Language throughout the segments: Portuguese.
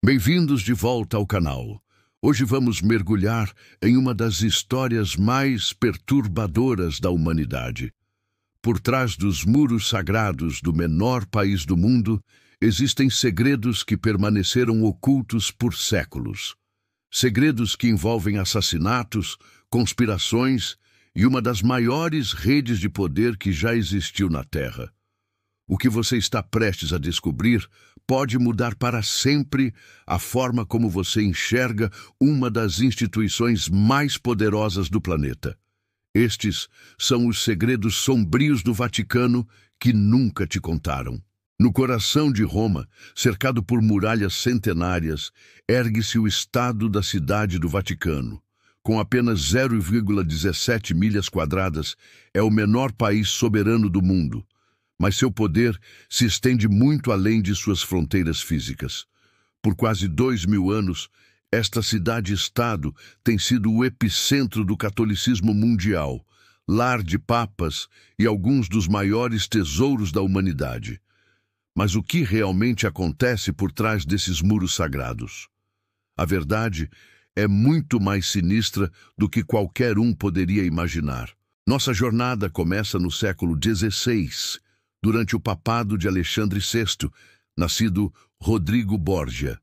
Bem-vindos de volta ao canal. Hoje vamos mergulhar em uma das histórias mais perturbadoras da humanidade. Por trás dos muros sagrados do menor país do mundo, existem segredos que permaneceram ocultos por séculos. Segredos que envolvem assassinatos, conspirações e uma das maiores redes de poder que já existiu na Terra. O que você está prestes a descobrir pode mudar para sempre a forma como você enxerga uma das instituições mais poderosas do planeta. Estes são os segredos sombrios do Vaticano que nunca te contaram. No coração de Roma, cercado por muralhas centenárias, ergue-se o Estado da Cidade do Vaticano. Com apenas 0,17 milhas quadradas, é o menor país soberano do mundo. Mas seu poder se estende muito além de suas fronteiras físicas. Por quase 2000 anos, esta cidade-estado tem sido o epicentro do catolicismo mundial, lar de papas e alguns dos maiores tesouros da humanidade. Mas o que realmente acontece por trás desses muros sagrados? A verdade é muito mais sinistra do que qualquer um poderia imaginar. Nossa jornada começa no século XVI, durante o papado de Alexandre VI, nascido Rodrigo Borgia.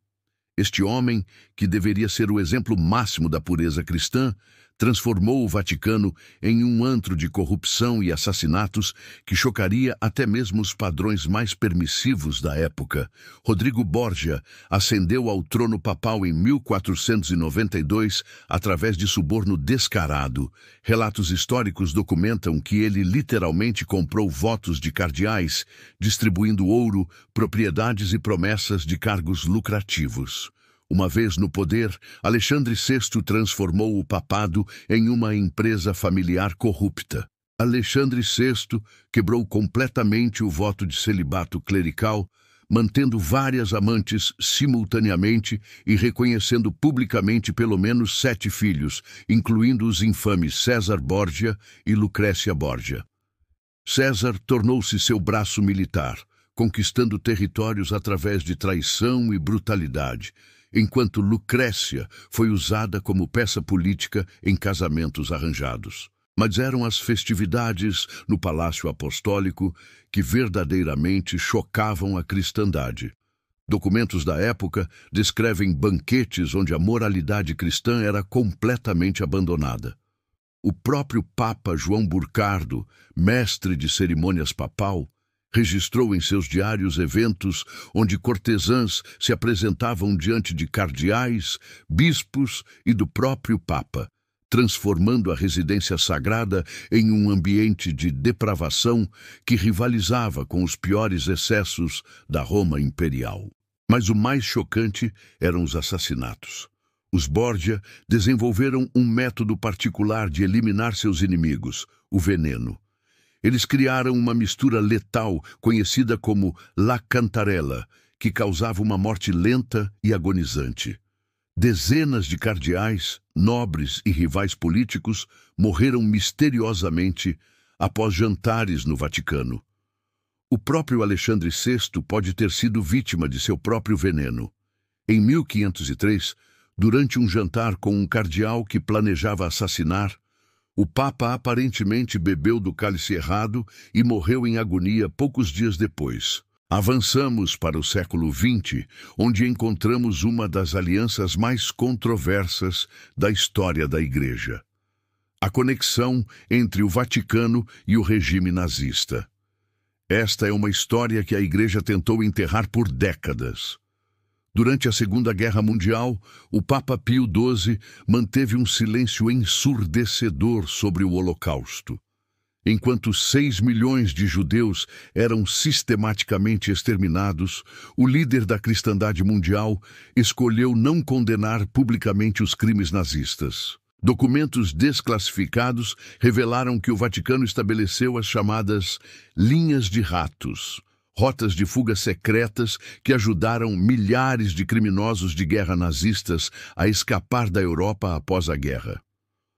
Este homem, que deveria ser o exemplo máximo da pureza cristã, transformou o Vaticano em um antro de corrupção e assassinatos que chocaria até mesmo os padrões mais permissivos da época. Rodrigo Borgia ascendeu ao trono papal em 1492 através de suborno descarado. Relatos históricos documentam que ele literalmente comprou votos de cardeais, distribuindo ouro, propriedades e promessas de cargos lucrativos. Uma vez no poder, Alexandre VI transformou o papado em uma empresa familiar corrupta. Alexandre VI quebrou completamente o voto de celibato clerical, mantendo várias amantes simultaneamente e reconhecendo publicamente pelo menos 7 filhos, incluindo os infames César Borgia e Lucrécia Borgia. César tornou-se seu braço militar, conquistando territórios através de traição e brutalidade, enquanto Lucrécia foi usada como peça política em casamentos arranjados. Mas eram as festividades no Palácio Apostólico que verdadeiramente chocavam a cristandade. Documentos da época descrevem banquetes onde a moralidade cristã era completamente abandonada. O próprio Papa João Burcardo, mestre de cerimônias papal, registrou em seus diários eventos onde cortesãs se apresentavam diante de cardeais, bispos e do próprio Papa, transformando a residência sagrada em um ambiente de depravação que rivalizava com os piores excessos da Roma imperial. Mas o mais chocante eram os assassinatos. Os Borgia desenvolveram um método particular de eliminar seus inimigos, o veneno. Eles criaram uma mistura letal conhecida como La Cantarella, que causava uma morte lenta e agonizante. Dezenas de cardeais, nobres e rivais políticos morreram misteriosamente após jantares no Vaticano. O próprio Alexandre VI pode ter sido vítima de seu próprio veneno. Em 1503, durante um jantar com um cardeal que planejava assassinar, o Papa aparentemente bebeu do cálice errado e morreu em agonia poucos dias depois. Avançamos para o século XX, onde encontramos uma das alianças mais controversas da história da Igreja: a conexão entre o Vaticano e o regime nazista. Esta é uma história que a Igreja tentou enterrar por décadas. Durante a Segunda Guerra Mundial, o Papa Pio XII manteve um silêncio ensurdecedor sobre o Holocausto. Enquanto 6 milhões de judeus eram sistematicamente exterminados, o líder da cristandade mundial escolheu não condenar publicamente os crimes nazistas. Documentos desclassificados revelaram que o Vaticano estabeleceu as chamadas linhas de ratos, rotas de fuga secretas que ajudaram milhares de criminosos de guerra nazistas a escapar da Europa após a guerra.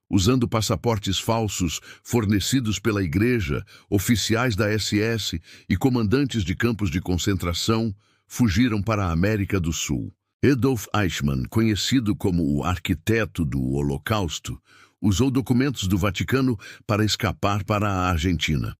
Usando passaportes falsos fornecidos pela Igreja, oficiais da SS e comandantes de campos de concentração fugiram para a América do Sul. Adolf Eichmann, conhecido como o arquiteto do Holocausto, usou documentos do Vaticano para escapar para a Argentina.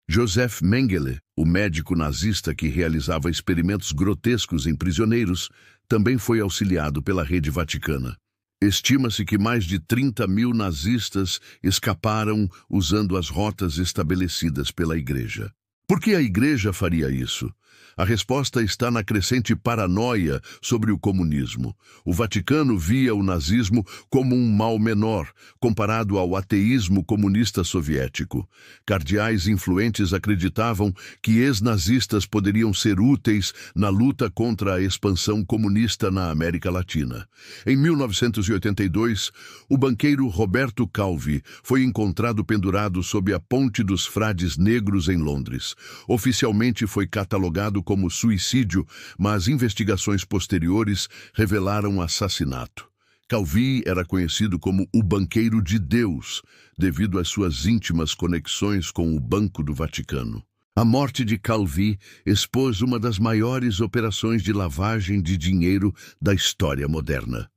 Josef Mengele, o médico nazista que realizava experimentos grotescos em prisioneiros, também foi auxiliado pela rede vaticana. Estima-se que mais de 30.000 nazistas escaparam usando as rotas estabelecidas pela Igreja. Por que a Igreja faria isso? A resposta está na crescente paranoia sobre o comunismo. O Vaticano via o nazismo como um mal menor, comparado ao ateísmo comunista soviético. Cardeais influentes acreditavam que ex-nazistas poderiam ser úteis na luta contra a expansão comunista na América Latina. Em 1982, o banqueiro Roberto Calvi foi encontrado pendurado sob a Ponte dos Frades Negros em Londres. Oficialmente foi catalogado como suicídio, mas investigações posteriores revelaram assassinato. Calvi era conhecido como o banqueiro de Deus, devido às suas íntimas conexões com o Banco do Vaticano. A morte de Calvi expôs uma das maiores operações de lavagem de dinheiro da história moderna.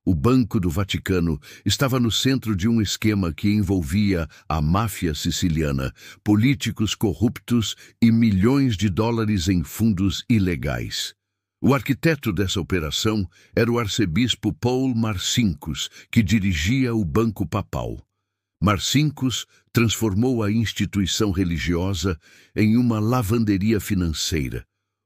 O Banco do Vaticano estava no centro de um esquema que envolvia a máfia siciliana, políticos corruptos e milhões de dólares em fundos ilegais. O arquiteto dessa operação era o arcebispo Paul Marcinkus, que dirigia o Banco Papal. Marcinkus transformou a instituição religiosa em uma lavanderia financeira,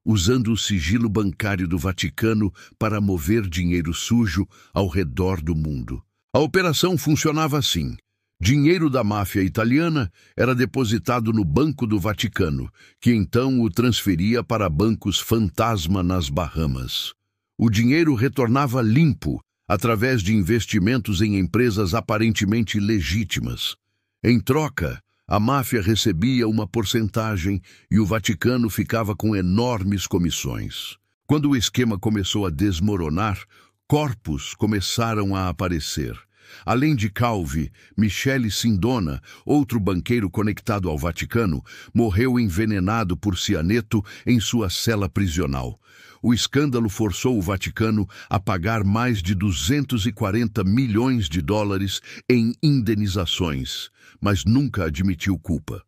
usando o sigilo bancário do Vaticano para mover dinheiro sujo ao redor do mundo. A operação funcionava assim. Dinheiro da máfia italiana era depositado no Banco do Vaticano, que então o transferia para bancos fantasma nas Bahamas. O dinheiro retornava limpo, através de investimentos em empresas aparentemente legítimas. Em troca, a máfia recebia uma porcentagem e o Vaticano ficava com enormes comissões. Quando o esquema começou a desmoronar, corpos começaram a aparecer. Além de Calvi, Michele Sindona, outro banqueiro conectado ao Vaticano, morreu envenenado por cianeto em sua cela prisional. O escândalo forçou o Vaticano a pagar mais de 240 milhões de dólares em indenizações, mas nunca admitiu culpa.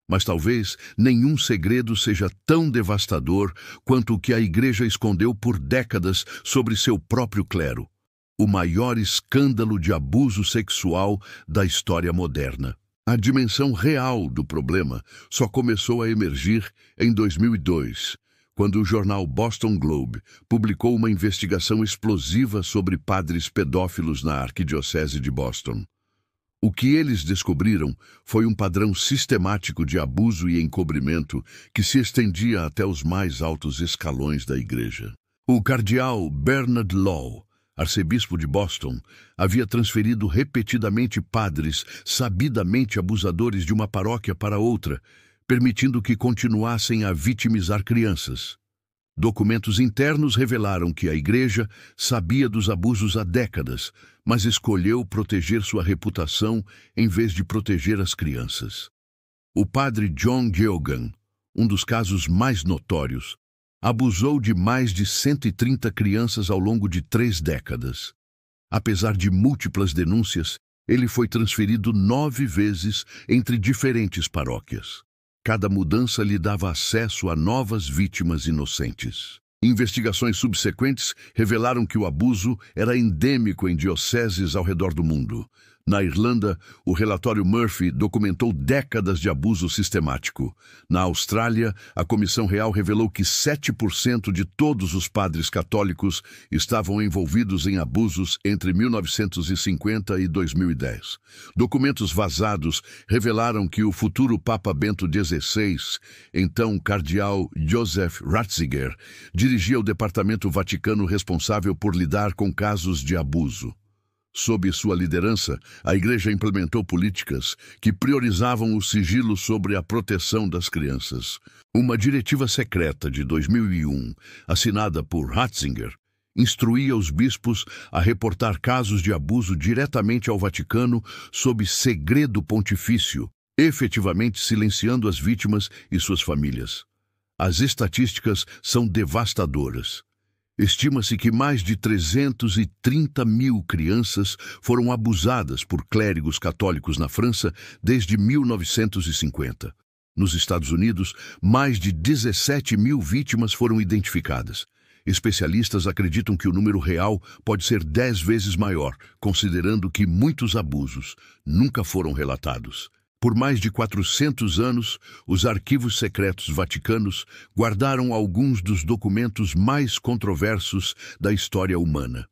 Mas talvez nenhum segredo seja tão devastador quanto o que a Igreja escondeu por décadas sobre seu próprio clero: o maior escândalo de abuso sexual da história moderna. A dimensão real do problema só começou a emergir em 2002, quando o jornal Boston Globe publicou uma investigação explosiva sobre padres pedófilos na Arquidiocese de Boston. O que eles descobriram foi um padrão sistemático de abuso e encobrimento que se estendia até os mais altos escalões da Igreja. O cardeal Bernard Law, arcebispo de Boston, havia transferido repetidamente padres sabidamente abusadores de uma paróquia para outra, permitindo que continuassem a vitimizar crianças. Documentos internos revelaram que a Igreja sabia dos abusos há décadas, mas escolheu proteger sua reputação em vez de proteger as crianças. O padre John Geoghegan, um dos casos mais notórios, abusou de mais de 130 crianças ao longo de 3 décadas. Apesar de múltiplas denúncias, ele foi transferido 9 vezes entre diferentes paróquias. Cada mudança lhe dava acesso a novas vítimas inocentes. Investigações subsequentes revelaram que o abuso era endêmico em dioceses ao redor do mundo. Na Irlanda, o relatório Murphy documentou décadas de abuso sistemático. Na Austrália, a Comissão Real revelou que 7% de todos os padres católicos estavam envolvidos em abusos entre 1950 e 2010. Documentos vazados revelaram que o futuro Papa Bento XVI, então cardeal Joseph Ratzinger, dirigia o departamento vaticano responsável por lidar com casos de abuso. Sob sua liderança, a Igreja implementou políticas que priorizavam o sigilo sobre a proteção das crianças. Uma diretiva secreta de 2001, assinada por Ratzinger, instruía os bispos a reportar casos de abuso diretamente ao Vaticano sob segredo pontifício, efetivamente silenciando as vítimas e suas famílias. As estatísticas são devastadoras. Estima-se que mais de 330 mil crianças foram abusadas por clérigos católicos na França desde 1950. Nos Estados Unidos, mais de 17 mil vítimas foram identificadas. Especialistas acreditam que o número real pode ser 10 vezes maior, considerando que muitos abusos nunca foram relatados. Por mais de 400 anos, os arquivos secretos vaticanos guardaram alguns dos documentos mais controversos da história humana.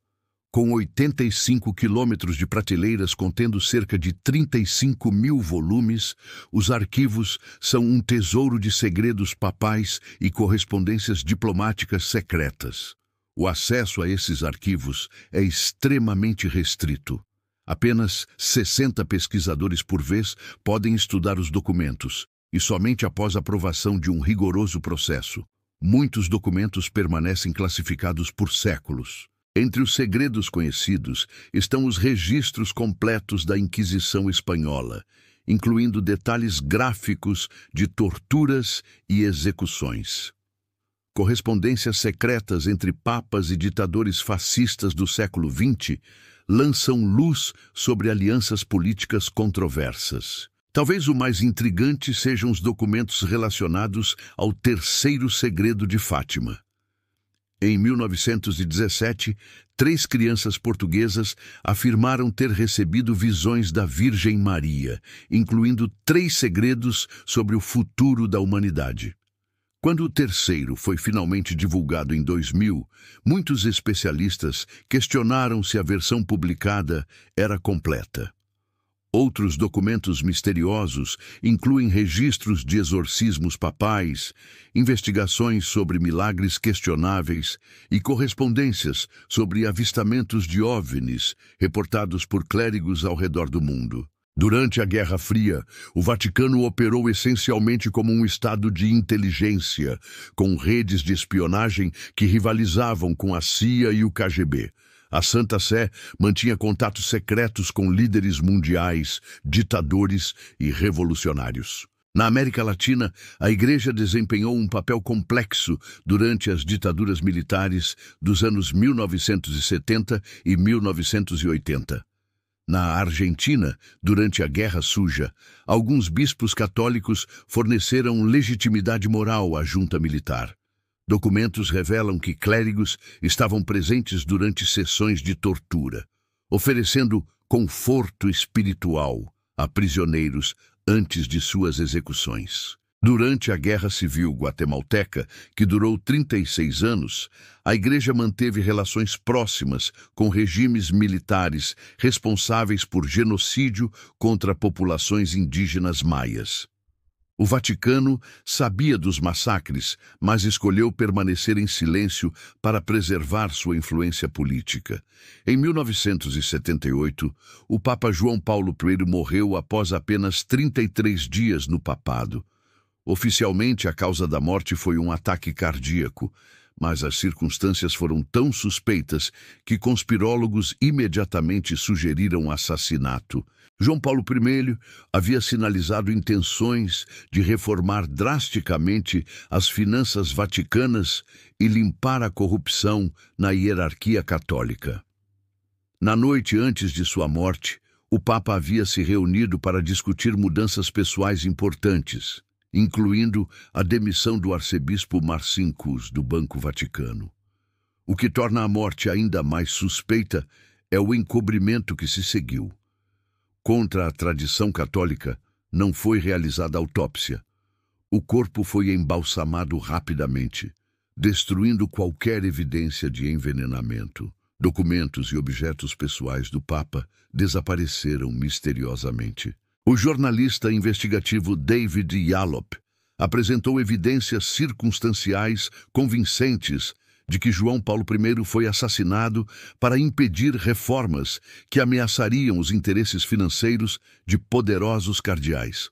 Com 85 quilômetros de prateleiras contendo cerca de 35 mil volumes, os arquivos são um tesouro de segredos papais e correspondências diplomáticas secretas. O acesso a esses arquivos é extremamente restrito. Apenas 60 pesquisadores por vez podem estudar os documentos, e somente após aprovação de um rigoroso processo. Muitos documentos permanecem classificados por séculos. Entre os segredos conhecidos estão os registros completos da Inquisição Espanhola, incluindo detalhes gráficos de torturas e execuções. Correspondências secretas entre papas e ditadores fascistas do século XX lançam luz sobre alianças políticas controversas. Talvez o mais intrigante sejam os documentos relacionados ao terceiro segredo de Fátima. Em 1917, 3 crianças portuguesas afirmaram ter recebido visões da Virgem Maria, incluindo 3 segredos sobre o futuro da humanidade. Quando o terceiro foi finalmente divulgado em 2000, muitos especialistas questionaram se a versão publicada era completa. Outros documentos misteriosos incluem registros de exorcismos papais, investigações sobre milagres questionáveis e correspondências sobre avistamentos de OVNIs reportados por clérigos ao redor do mundo. Durante a Guerra Fria, o Vaticano operou essencialmente como um estado de inteligência, com redes de espionagem que rivalizavam com a CIA e o KGB. A Santa Sé mantinha contatos secretos com líderes mundiais, ditadores e revolucionários. Na América Latina, a Igreja desempenhou um papel complexo durante as ditaduras militares dos anos 1970 e 1980. Na Argentina, durante a Guerra Suja, alguns bispos católicos forneceram legitimidade moral à junta militar. Documentos revelam que clérigos estavam presentes durante sessões de tortura, oferecendo conforto espiritual a prisioneiros antes de suas execuções. Durante a Guerra Civil Guatemalteca, que durou 36 anos, a Igreja manteve relações próximas com regimes militares responsáveis por genocídio contra populações indígenas maias. O Vaticano sabia dos massacres, mas escolheu permanecer em silêncio para preservar sua influência política. Em 1978, o Papa João Paulo I morreu após apenas 33 dias no papado. Oficialmente, a causa da morte foi um ataque cardíaco, mas as circunstâncias foram tão suspeitas que conspirólogos imediatamente sugeriram assassinato. João Paulo I havia sinalizado intenções de reformar drasticamente as finanças vaticanas e limpar a corrupção na hierarquia católica. Na noite antes de sua morte, o Papa havia se reunido para discutir mudanças pessoais importantes, incluindo a demissão do arcebispo Marcinkus do Banco Vaticano. O que torna a morte ainda mais suspeita é o encobrimento que se seguiu. Contra a tradição católica, não foi realizada autópsia. O corpo foi embalsamado rapidamente, destruindo qualquer evidência de envenenamento. Documentos e objetos pessoais do Papa desapareceram misteriosamente. O jornalista investigativo David Yallop apresentou evidências circunstanciais convincentes de que João Paulo I foi assassinado para impedir reformas que ameaçariam os interesses financeiros de poderosos cardeais.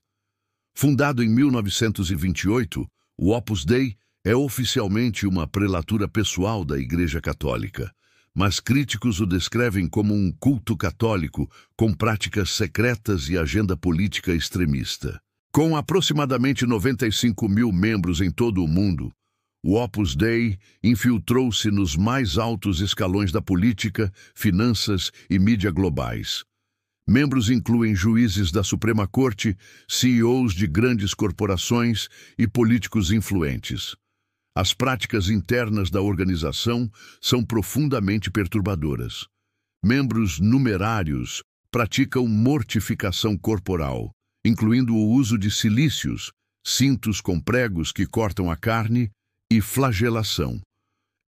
Fundado em 1928, o Opus Dei é oficialmente uma prelatura pessoal da Igreja Católica, mas críticos o descrevem como um culto católico com práticas secretas e agenda política extremista. Com aproximadamente 95 mil membros em todo o mundo, O Opus Dei infiltrou-se nos mais altos escalões da política, finanças e mídia globais. Membros incluem juízes da Suprema Corte, CEOs de grandes corporações e políticos influentes. As práticas internas da organização são profundamente perturbadoras. Membros numerários praticam mortificação corporal, incluindo o uso de cilícios, cintos com pregos que cortam a carne e flagelação.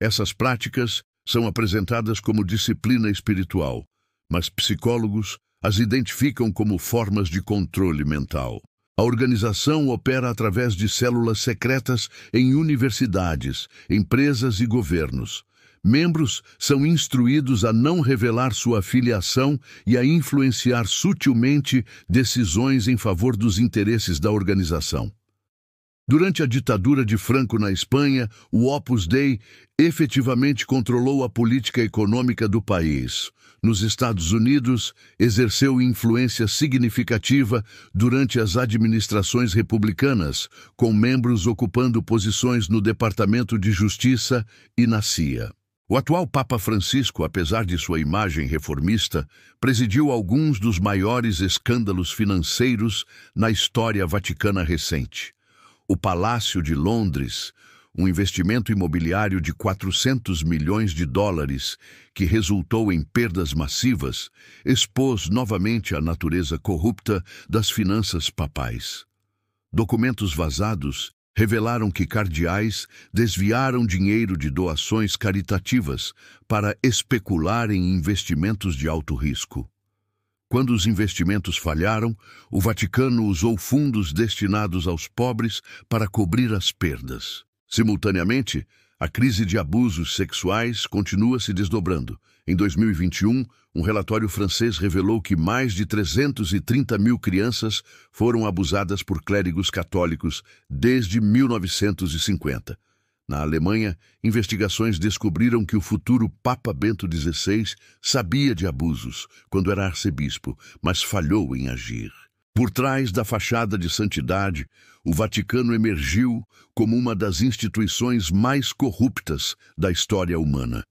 Essas práticas são apresentadas como disciplina espiritual, mas psicólogos as identificam como formas de controle mental. A organização opera através de células secretas em universidades, empresas e governos. Membros são instruídos a não revelar sua filiação e a influenciar sutilmente decisões em favor dos interesses da organização. Durante a ditadura de Franco na Espanha, o Opus Dei efetivamente controlou a política econômica do país. Nos Estados Unidos, exerceu influência significativa durante as administrações republicanas, com membros ocupando posições no Departamento de Justiça e na CIA. O atual Papa Francisco, apesar de sua imagem reformista, presidiu alguns dos maiores escândalos financeiros na história vaticana recente. O Palácio de Londres, um investimento imobiliário de 400 milhões de dólares que resultou em perdas massivas, expôs novamente a natureza corrupta das finanças papais. Documentos vazados revelaram que cardeais desviaram dinheiro de doações caritativas para especular em investimentos de alto risco. Quando os investimentos falharam, o Vaticano usou fundos destinados aos pobres para cobrir as perdas. Simultaneamente, a crise de abusos sexuais continua se desdobrando. Em 2021, um relatório francês revelou que mais de 330 mil crianças foram abusadas por clérigos católicos desde 1950. Na Alemanha, investigações descobriram que o futuro Papa Bento XVI sabia de abusos quando era arcebispo, mas falhou em agir. Por trás da fachada de santidade, o Vaticano emergiu como uma das instituições mais corruptas da história humana.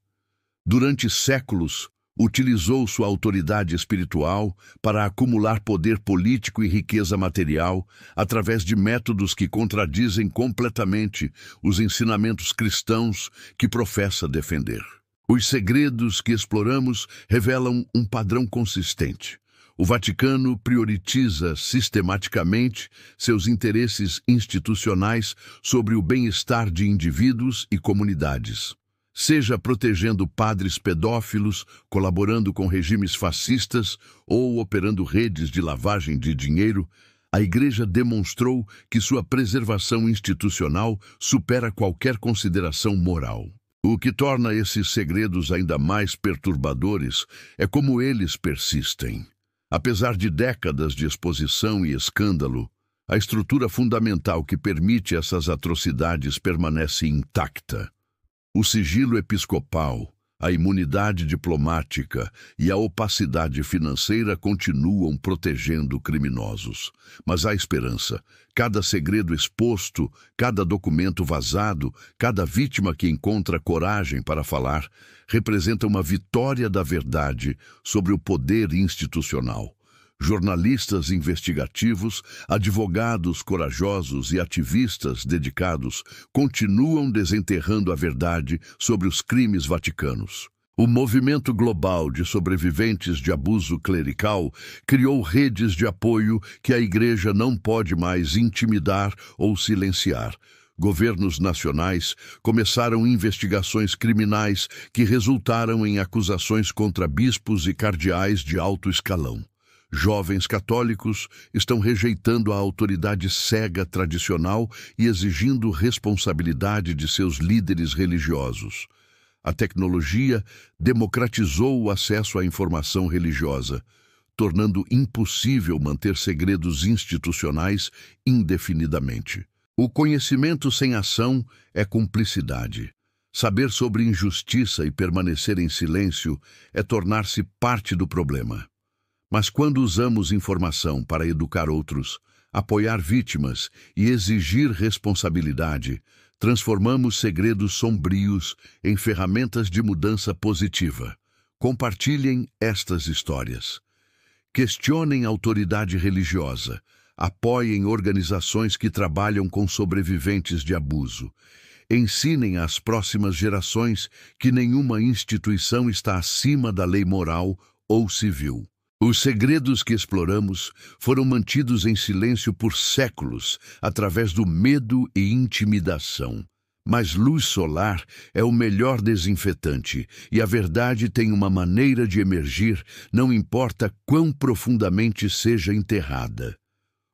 Durante séculos, utilizou sua autoridade espiritual para acumular poder político e riqueza material através de métodos que contradizem completamente os ensinamentos cristãos que professa defender. Os segredos que exploramos revelam um padrão consistente. O Vaticano prioriza sistematicamente seus interesses institucionais sobre o bem-estar de indivíduos e comunidades. Seja protegendo padres pedófilos, colaborando com regimes fascistas ou operando redes de lavagem de dinheiro, a Igreja demonstrou que sua preservação institucional supera qualquer consideração moral. O que torna esses segredos ainda mais perturbadores é como eles persistem. Apesar de décadas de exposição e escândalo, a estrutura fundamental que permite essas atrocidades permanece intacta. O sigilo episcopal, a imunidade diplomática e a opacidade financeira continuam protegendo criminosos. Mas há esperança. Cada segredo exposto, cada documento vazado, cada vítima que encontra coragem para falar, representa uma vitória da verdade sobre o poder institucional. Jornalistas investigativos, advogados corajosos e ativistas dedicados continuam desenterrando a verdade sobre os crimes vaticanos. O movimento global de sobreviventes de abuso clerical criou redes de apoio que a Igreja não pode mais intimidar ou silenciar. Governos nacionais começaram investigações criminais que resultaram em acusações contra bispos e cardeais de alto escalão. Jovens católicos estão rejeitando a autoridade cega tradicional e exigindo responsabilidade de seus líderes religiosos. A tecnologia democratizou o acesso à informação religiosa, tornando impossível manter segredos institucionais indefinidamente. O conhecimento sem ação é cumplicidade. Saber sobre injustiça e permanecer em silêncio é tornar-se parte do problema. Mas quando usamos informação para educar outros, apoiar vítimas e exigir responsabilidade, Transformamos segredos sombrios em ferramentas de mudança positiva. Compartilhem estas histórias. Questionem a autoridade religiosa. Apoiem organizações que trabalham com sobreviventes de abuso. Ensinem às próximas gerações que nenhuma instituição está acima da lei moral ou civil. Os segredos que exploramos foram mantidos em silêncio por séculos, através do medo e intimidação. Mas luz solar é o melhor desinfetante, e a verdade tem uma maneira de emergir, não importa quão profundamente seja enterrada.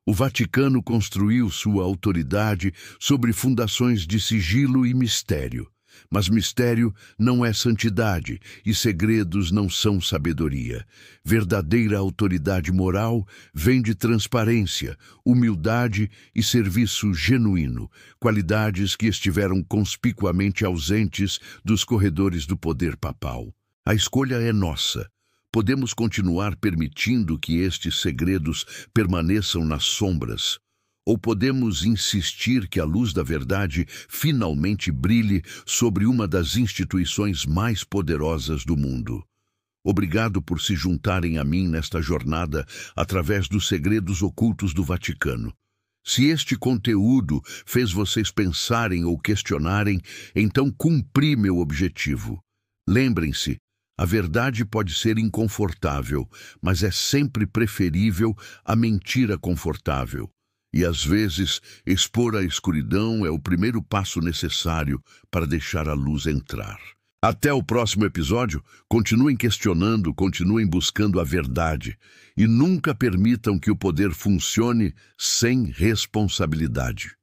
O Vaticano construiu sua autoridade sobre fundações de sigilo e mistério. Mas mistério não é santidade e segredos não são sabedoria. Verdadeira autoridade moral vem de transparência, humildade e serviço genuíno, qualidades que estiveram conspicuamente ausentes dos corredores do poder papal. A escolha é nossa. Podemos continuar permitindo que estes segredos permaneçam nas sombras, ou podemos insistir que a luz da verdade finalmente brilhe sobre uma das instituições mais poderosas do mundo. Obrigado por se juntarem a mim nesta jornada através dos segredos ocultos do Vaticano. Se este conteúdo fez vocês pensarem ou questionarem, então cumpri meu objetivo. Lembrem-se, a verdade pode ser inconfortável, mas é sempre preferível à mentira confortável. E às vezes, expor a escuridão é o primeiro passo necessário para deixar a luz entrar. Até o próximo episódio, continuem questionando, continuem buscando a verdade e nunca permitam que o poder funcione sem responsabilidade.